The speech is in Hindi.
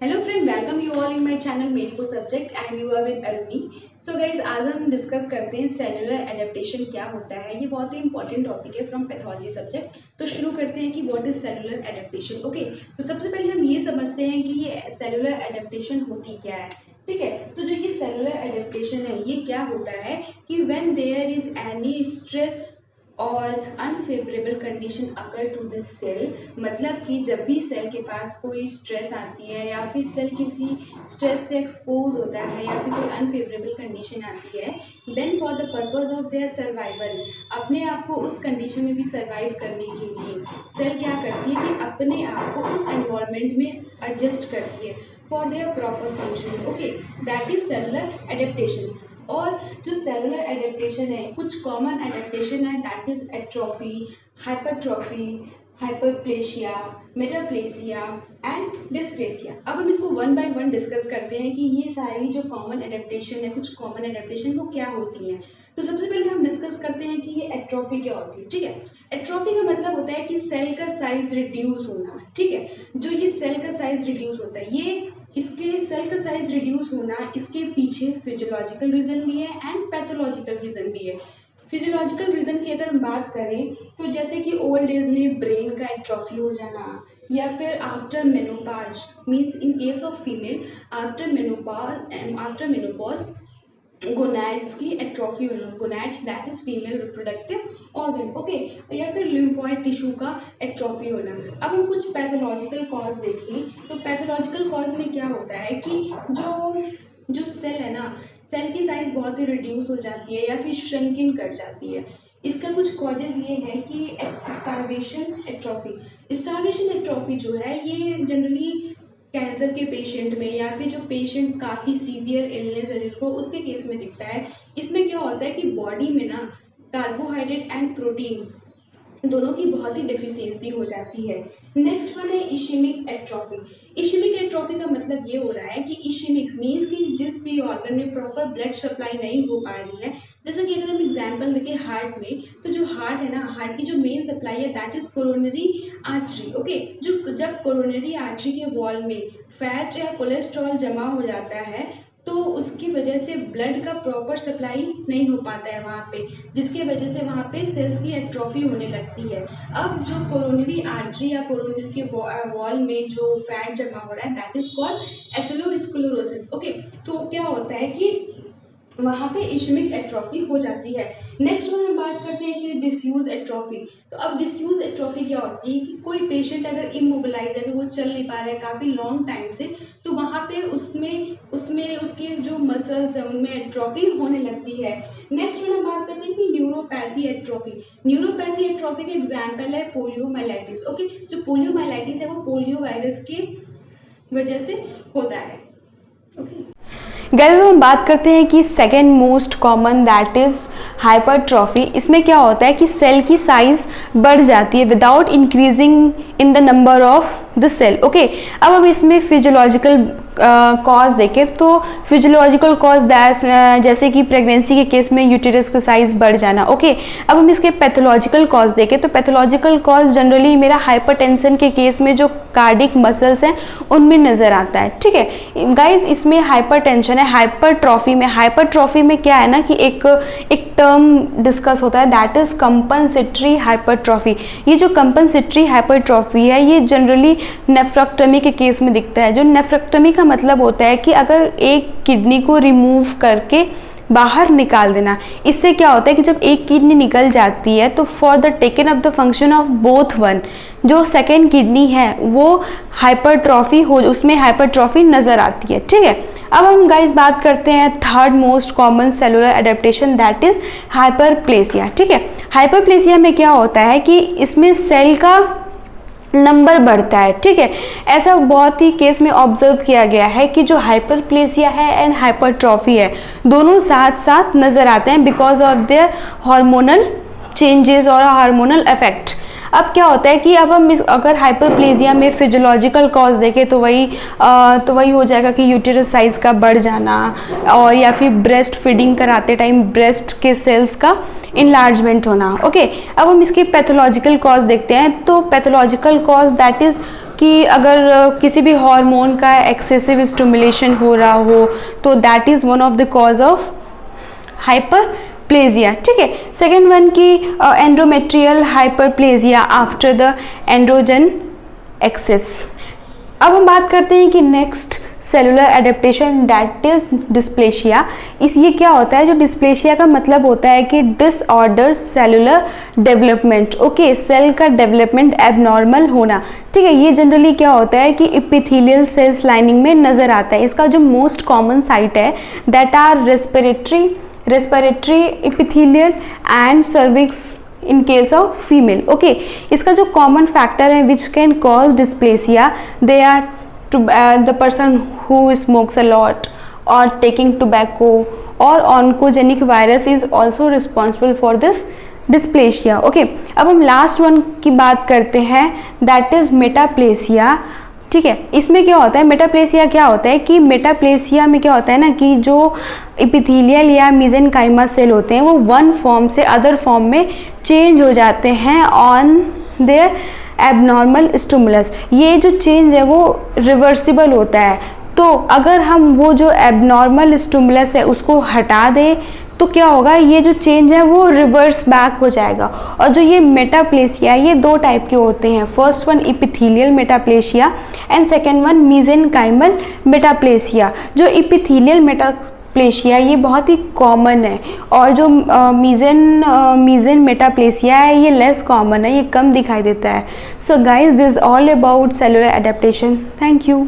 Hello friend, welcome you all in my channel medico subject and you are with Aruni. So guys, आज हम डिस्कस करते हैं सेलुलर एडेप्टेशन क्या होता है। ये बहुत ही इंपॉर्टेंट टॉपिक है फ्रॉम पैथोलॉजी सब्जेक्ट। तो शुरू करते हैं कि what is cellular adaptation. Okay, तो सबसे पहले हम ये समझते हैं कि ये सेलुलर एडेप्टेशन होती क्या है। ठीक है, तो जो ये सेलुलर एडेप्टेशन है ये क्या होता है कि when there is any stress और unfavourable condition occur to this cell, मतलब कि जब भी सेल के पास कोई स्ट्रेस आती है या फिर सेल किसी स्ट्रेस से एक्सपोज होता है या फिर कोई अनफेवरेबल कंडीशन आती है, then for the purpose of their survival, अपने आप को उस कंडीशन में भी सर्वाइव करने के लिए सेल क्या करती है कि अपने आप को उस एनवायरनमेंट में एडजस्ट करती है for their proper functioning. Okay, that is cellular adaptation. और जो सेलुलर एडेप्टेशन है, कुछ कॉमन एडेप्टेशन है, that is atrophy, hypertrophy, hyperplasia, metaplasia and dysplasia. अब हम इसको वन बाय वन डिस्कस करते हैं कि ये सारी जो कॉमन एडेप्टेशन है, कुछ कॉमन एडेप्टेशन वो क्या होती हैं। तो सबसे पहले हम डिस्कस करते हैं कि ये एट्रोफी क्या होती है। ठीक है, एट्रोफी का मतलब होता है कि सेल का साइज रिड्यूस होना। ठीक है, जो ये सेल का साइज रिड्यूस होता है, ये इसके सेल का साइज रिड्यूस होना, इसके पीछे फिजियोलॉजिकल रीजन भी है एंड पैथोलॉजिकल रीजन भी है। फिजियोलॉजिकल रीजन की अगर हम बात करें तो जैसे कि ओल्ड एज में ब्रेन का एट्रोफी हो जाना, या फिर after menopause, means in case of female after menopause gonads की एट्रोफी होना, gonads that is female reproductive organ. Okay, या फिर लिम्फॉइड टिश्यू का एट्रोफी होना। अब हम कुछ पैथोलॉजिकल कॉज देखें तो पैथोलॉजिकल कॉज में क्या होता है कि जो सेल है ना, सेल की साइज बहुत ही रिड्यूस हो जाती है या फिर श्रिंकिंग कर जाती है। इसका कुछ कॉजेज ये है कि स्टार्वेशन एट्रोफी। स्टार्वेशन एट्रोफी जो है ये जनरली कैंसर के पेशेंट में या फिर जो पेशेंट काफ़ी सीवियर इलनेस है जिसको, उसके केस में दिखता है। इसमें क्या होता है कि बॉडी में ना कार्बोहाइड्रेट एंड प्रोटीन दोनों की बहुत ही डेफिशिएंसी हो जाती है। नेक्स्ट वन है इशेमिक एट्रोफी। इशेमिक एट्रोफी का मतलब ये हो रहा है कि इशेमिक मीन्स कि जिस भी ऑर्गन में प्रॉपर ब्लड सप्लाई नहीं हो पा रही है, जैसे कि अगर हम एग्जांपल देखें हार्ट में, तो जो हार्ट है ना, हार्ट की जो मेन सप्लाई है that is coronary artery. Okay, जो जब कोरोनरी आर्टरी के वॉल में फैट या कोलेस्ट्रॉल जमा हो जाता है तो उसकी वजह से ब्लड का प्रॉपर सप्लाई नहीं हो पाता है वहाँ पे, जिसकी वजह से वहाँ पे सेल्स की एट्रोफी होने लगती है। अब जो कोरोनरी आर्टरी या कोरोनरी के वॉल में जो फैट जमा हो रहा है that is called atherosclerosis. Okay, तो क्या होता है कि वहाँ पे इशेमिक एट्रोफी हो जाती है। नेक्स्ट वन हम बात करते हैं कि डिसयूज एट्रोफी। तो अब डिसयूज एट्रोफी क्या होती है कि कोई पेशेंट अगर इमोबिलाइज है, अगर वो चल नहीं पा रहा है काफ़ी लॉन्ग टाइम से, तो वहाँ पे उसमें उसमें उसके जो मसल्स हैं उनमें एट्रोफी होने लगती है। नेक्स्ट वन हम बात करते हैं कि न्यूरोपैथी एट्रोफी। न्यूरोपैथी एट्रोफी का एग्जाम्पल है पोलियोमाइलाइटिस। ओके, जो पोलियोमाइलाइटिस है वो पोलियो वायरस की वजह से होता है। ओके, गाइस, हम बात करते हैं कि second most common that is hypertrophy. इसमें क्या होता है कि सेल की साइज बढ़ जाती है without increasing in the number of the cell. Okay, अब हम इसमें फिजियोलॉजिकल कॉज देखें तो फिजियोलॉजिकल कॉज जैसे कि प्रेगनेंसी के केस में यूटेरस का साइज बढ़ जाना। ओके, अब हम इसके पैथोलॉजिकल कॉज देखें तो पैथोलॉजिकल कॉज जनरली मेरा हाइपरटेंशन के केस में जो कार्डिक मसल्स हैं उनमें नज़र आता है। ठीक है गाइज, इसमें हाइपरटेंशन है। हाइपरट्रॉफी में क्या है ना कि एक टर्म डिस्कस होता है दैट इज कंपनसेटरी हाइपरट्रॉफी। ये जो कंपनसेटरी हाइपरट्रॉफी है ये जनरली नेफ्रेक्टमी के केस में दिखता है। जो नेफ्रेक्टमी का मतलब होता है कि अगर एक किडनी को रिमूव करके बाहर निकाल देना। इससे क्या होता है कि जब एक किडनी निकल जाती है तो for the taken of the function of both one, जो सेकेंड किडनी है वो हाइपरट्रॉफी हो, उसमें हाइपरट्रॉफी नज़र आती है। ठीक है, अब हम गाइस बात करते हैं third most common cellular adaptation that is hyperplasia. ठीक है, हाइपरप्लेसिया में क्या होता है कि इसमें सेल का नंबर बढ़ता है। ठीक है, ऐसा बहुत ही केस में ऑब्जर्व किया गया है कि जो हाइपरप्लेसिया है एंड हाइपरट्रॉफी है दोनों साथ साथ नज़र आते हैं because of their hormonal changes और हार्मोनल इफेक्ट। अब क्या होता है कि अब हम अगर हाइपरप्लेजिया में फिजियोलॉजिकल कॉज देखें तो वही हो जाएगा कि यूटेरस साइज का बढ़ जाना और या फिर ब्रेस्ट फीडिंग कराते टाइम ब्रेस्ट के सेल्स का इनलार्जमेंट होना। ओके, अब हम इसकी पैथोलॉजिकल कॉज देखते हैं तो पैथोलॉजिकल कॉज दैट इज कि अगर किसी भी हार्मोन का एक्सेसिव स्टिमुलेशन हो रहा हो तो that is one of the cause of hyperplasia. ठीक है, सेकेंड वन की endometrial hyperplasia after the androgen excess. अब हम बात करते हैं कि next cellular adaptation that is dysplasia. इस ये क्या होता है, जो डिस्प्लेशिया का मतलब होता है कि disorder cellular development. Okay, cell का डेवलपमेंट एबनॉर्मल होना। ठीक है, ये जनरली क्या होता है कि एपिथेलियल सेल्स लाइनिंग में नजर आता है। इसका जो मोस्ट कॉमन साइट है that are respiratory epithelial and cervix in case of female. Okay, इसका जो कॉमन फैक्टर है which can cause dysplasia, they are the person who smokes a lot और टेकिंग टोबैको और oncogenic virus is also responsible for this dysplasia. Okay, अब हम लास्ट वन की बात करते हैं दैट इज मेटाप्लेसिया। ठीक है, इसमें क्या होता है, मेटाप्लेसिया क्या होता है कि मेटाप्लेसिया में क्या होता है ना कि जो एपिथेलियल या मेसेनकाइमा सेल होते हैं वो वन फॉर्म से अदर फॉर्म में चेंज हो जाते हैं ऑन देयर एबनॉर्मल स्टिमुलस। ये जो चेंज है वो रिवर्सिबल होता है, तो अगर हम वो जो एबनॉर्मल स्टिमुलस है उसको हटा दें तो क्या होगा, ये जो चेंज है वो रिवर्स बैक हो जाएगा। और जो ये मेटाप्लेसिया ये दो टाइप के होते हैं, first one epithelial metaplasia and second one mesenchymal metaplasia. जो एपिथेलियल मेटाप्लेसिया ये बहुत ही कॉमन है और जो मीजेन मेटाप्लेसिया है ये लेस कॉमन है, ये कम दिखाई देता है। So guys this all about cellular adaptation. Thank you.